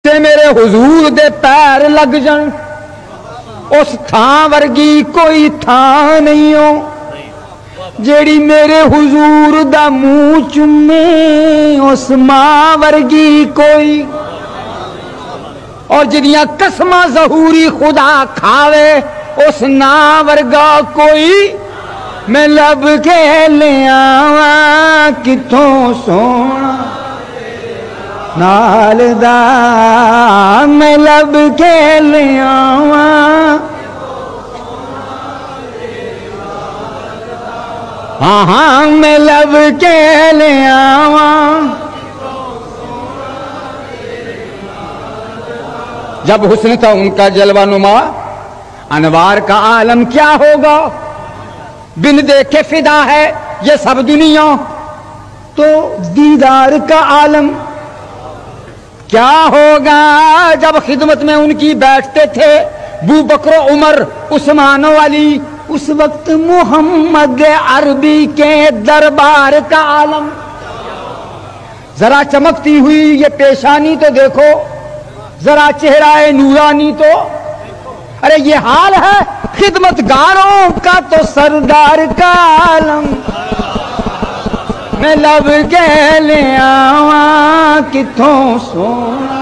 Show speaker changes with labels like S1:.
S1: تے میرے حضور دے پیر لگ جن اس تھان ورگی کوئی تھان نہیں ہو جیڑی میرے حضور دا منہ چومے اس ماں ورگی کوئی اور جدیاں قسماں ظہوری خدا کھاوے اس نا ورگا کوئی میں لب کے لے آواں کتھوں سونا نال دا میں لب کے لے آواں ہاں ہاں میں لب کے لے آواں جب حسن تھا ان کا جلوہ نما انوار کا عالم کیا ہوگا بن دیکھے فدا ہے یہ سب دنیا تو دیدار کا عالم کیا ہوگا جب خدمت میں ان کی بیٹھتے تھے ابو بکر و عمر عثمان و علی اس وقت محمد عربی کے دربار کا عالم ذرا چمکتی ہوئی یہ پیشانی تو دیکھو ذرا چہرہ نورانی تو ارے یہ حال ہے خدمت گاروں کا تو سردار کا عالم میں لب کے لے آواں کتھوں سونا